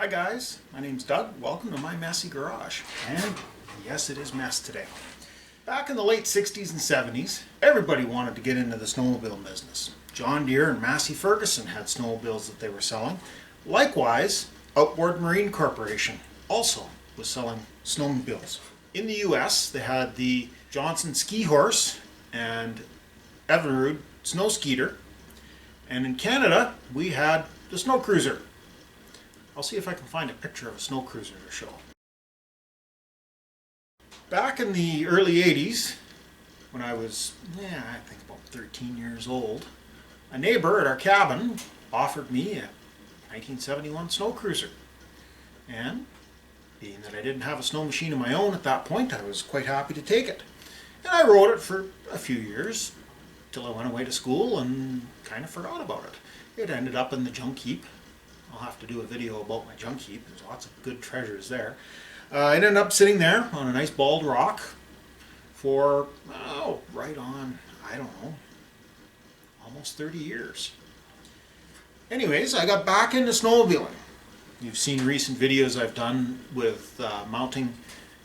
Hi guys, my name's Doug. Welcome to my messy garage. And yes, it is mess today. Back in the late 60s and 70s, everybody wanted to get into the snowmobile business. John Deere and Massey Ferguson had snowmobiles that they were selling. Likewise, Outboard Marine Corporation also was selling snowmobiles. In the US, they had the Johnson Ski Horse and Evinrude Snow Skeeter. And in Canada, we had the Snow Cruiser. I'll see if I can find a picture of a Snow Cruiser to show. Back in the early 80s, when I was, I think about 13 years old, a neighbor at our cabin offered me a 1971 Snow Cruiser. And being that I didn't have a snow machine of my own at that point, I was quite happy to take it. And I rode it for a few years, till I went away to school and kind of forgot about it. It ended up in the junk heap. I'll have to do a video about my junk heap. There's lots of good treasures there. It ended up sitting there on a nice bald rock for, right on, I don't know, almost 30 years. Anyways, I got back into snowmobiling. You've seen recent videos I've done with mounting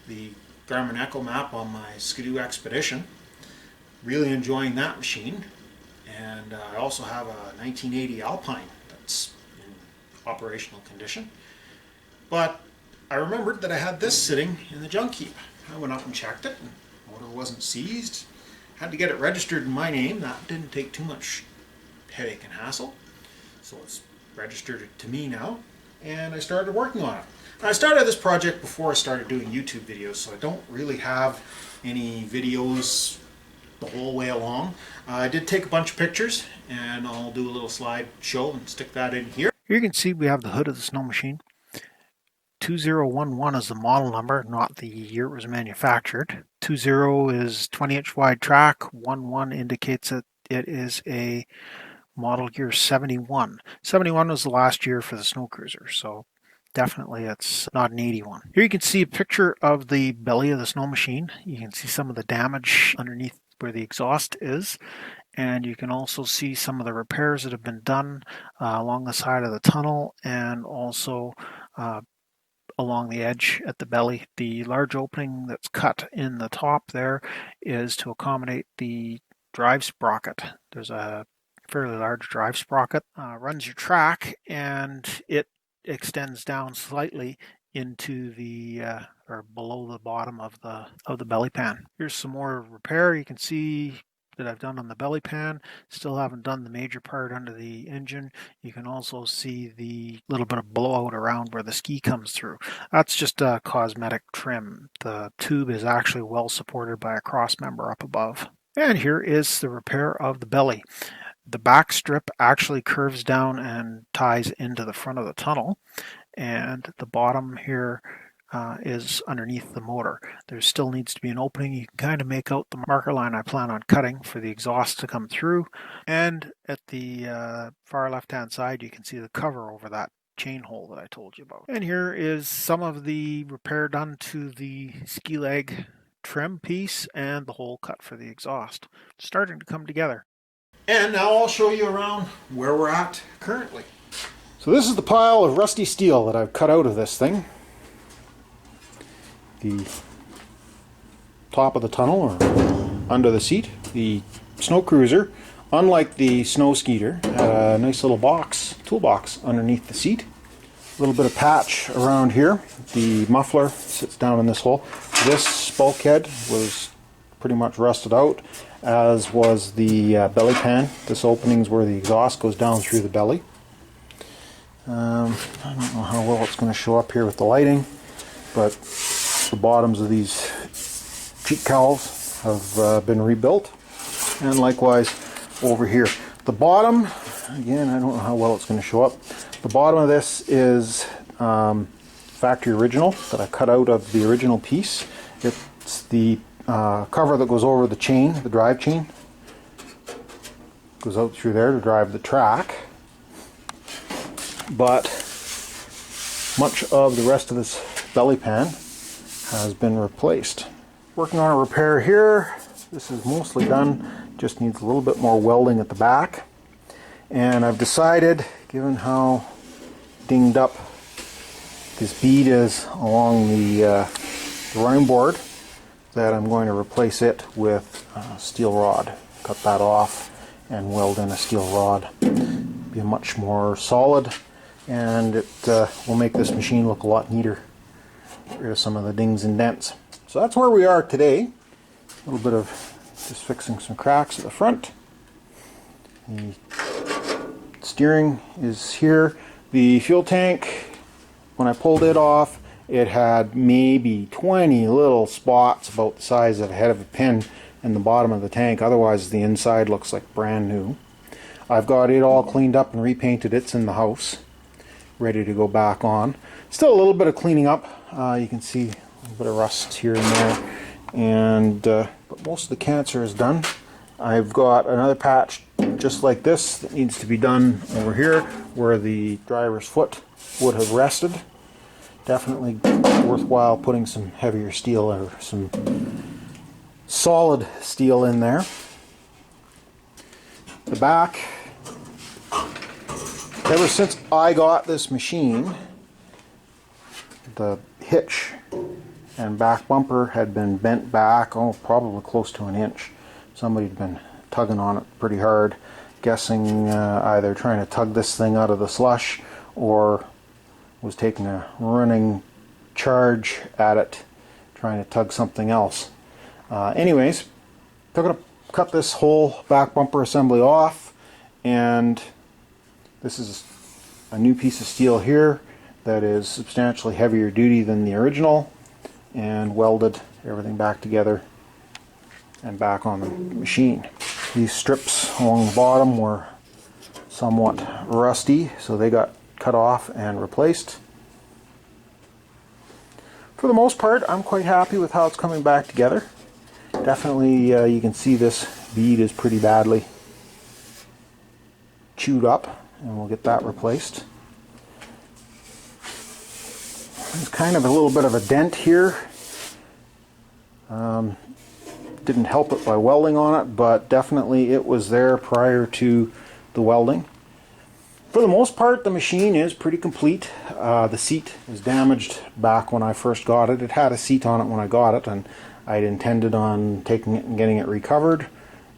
the Garmin Echo map on my Skidoo Expedition. Really enjoying that machine. And I also have a 1980 Alpine that's in operational condition. But I remembered that I had this sitting in the junk heap. I went up and checked it, and the motor wasn't seized. Had to get it registered in my name. That didn't take too much headache and hassle. So it's registered to me now, and I started working on it. I started this project before I started doing YouTube videos, so I don't really have any videos the whole way along. I did take a bunch of pictures, and I'll do a little slideshow and stick that in here. Here you can see we have the hood of the snow machine. 2011 is the model number, not the year it was manufactured. 20 is 20-inch wide track. 11 indicates that it is a model year 71. 71 was the last year for the Snow Cruiser, so definitely it's not an 81. Here you can see a picture of the belly of the snow machine. You can see some of the damage underneath where the exhaust is, and you can also see some of the repairs that have been done along the side of the tunnel and also along the edge at the belly. The large opening that's cut in the top there is to accommodate the drive sprocket. There's a fairly large drive sprocket, runs your track, and it extends down slightly into the or below the bottom of the belly pan. Here's some more repair you can see that I've done on the belly pan. Still haven't done the major part under the engine. You can also see the little bit of blowout around where the ski comes through. That's just a cosmetic trim. The tube is actually well supported by a cross member up above. And here is the repair of the belly. The back strip actually curves down and ties into the front of the tunnel, and the bottom here is underneath the motor. There still needs to be an opening. You can kind of make out the marker line I plan on cutting for the exhaust to come through, and at the far left hand side you can see the cover over that chain hole that I told you about. And here is some of the repair done to the ski leg trim piece and the hole cut for the exhaust. It's starting to come together. And now I'll show you around where we're at currently. So this is the pile of rusty steel that I've cut out of this thing. The top of the tunnel or under the seat. The Snow Cruiser, unlike the Snow Skeeter, had a nice little toolbox underneath the seat. A little bit of patch around here. The muffler sits down in this hole. This bulkhead was pretty much rusted out, as was the belly pan. This opening is where the exhaust goes down through the belly. I don't know how well it's going to show up here with the lighting, but the bottoms of these cheek cowls have been rebuilt, and likewise over here. The bottom, again, I don't know how well it's going to show up. The bottom of this is factory original that I cut out of the original piece. It's the cover that goes over the chain, the drive chain. Goes out through there to drive the track. But much of the rest of this belly pan has been replaced. Working on a repair here. This is mostly done, just needs a little bit more welding at the back. And I've decided, given how dinged up this bead is along the running board, that I'm going to replace it with a steel rod. Cut that off and weld in a steel rod. Be much more solid, and it will make this machine look a lot neater. Get rid of some of the dings and dents. So that's where we are today. A little bit of just fixing some cracks at the front. The steering is here. The fuel tank, when I pulled it off, it had maybe 20 little spots about the size of the head of a pin in the bottom of the tank. Otherwise the inside looks like brand new. I've got it all cleaned up and repainted. It's in the house, ready to go back on. Still a little bit of cleaning up. You can see a little bit of rust here and there, and but most of the cancer is done. I've got another patch just like this that needs to be done over here where the driver's foot would have rested. Definitely worthwhile putting some heavier steel or some solid steel in there. The back, ever since I got this machine, the hitch and back bumper had been bent back, probably close to an inch. Somebody had been tugging on it pretty hard, guessing either trying to tug this thing out of the slush or was taking a running charge at it, trying to tug something else. Anyways, cut this whole back bumper assembly off, and this is a new piece of steel here that is substantially heavier duty than the original, and welded everything back together and back on the machine. These strips along the bottom were somewhat rusty, so they got cut off and replaced. For the most part, I'm quite happy with how it's coming back together. Definitely you can see this bead is pretty badly chewed up, and we'll get that replaced. There's kind of a little bit of a dent here. Didn't help it by welding on it, but definitely it was there prior to the welding. For the most part, the machine is pretty complete. The seat was damaged back when I first got it. It had a seat on it when I got it, and I'd intended on taking it and getting it recovered,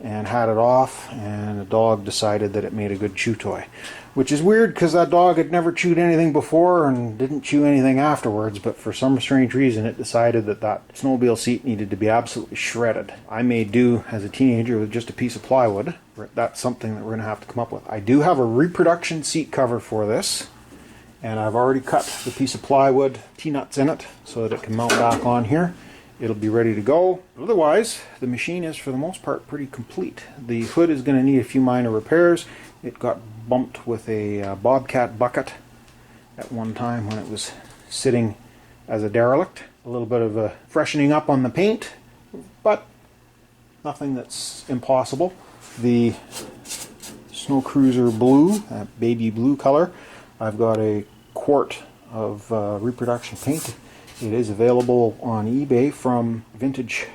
and had it off, and the dog decided that it made a good chew toy. Which is weird, because that dog had never chewed anything before and didn't chew anything afterwards, but for some strange reason it decided that that snowmobile seat needed to be absolutely shredded. I made do as a teenager with just a piece of plywood. That's something that we're going to have to come up with. I do have a reproduction seat cover for this, and I've already cut the piece of plywood, T-nuts in it, so that it can mount back on here. It'll be ready to go. Otherwise, the machine is for the most part pretty complete. The hood is going to need a few minor repairs. It got bumped with a Bobcat bucket at one time when it was sitting as a derelict. A little bit of a freshening up on the paint, but nothing that's impossible. The Snow Cruiser blue, that baby blue color, I've got a quart of reproduction paint. It is available on eBay from Vintage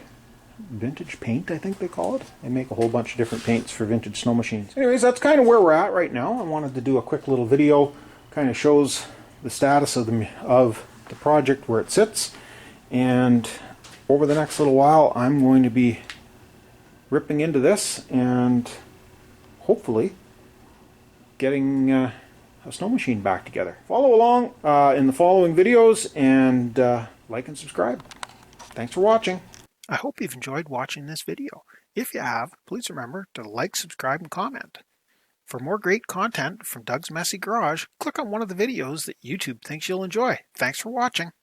Paint, I think they call it. They make a whole bunch of different paints for vintage snow machines. Anyways, that's kind of where we're at right now. I wanted to do a quick little video, kind of shows the status of the project, where it sits, and over the next little while I'm going to be ripping into this and hopefully getting a snow machine back together. Follow along in the following videos, and like and subscribe. Thanks for watching. I hope you've enjoyed watching this video. If you have, please remember to like, subscribe, and comment. For more great content from Doug's Messy Garage, click on one of the videos that YouTube thinks you'll enjoy. Thanks for watching.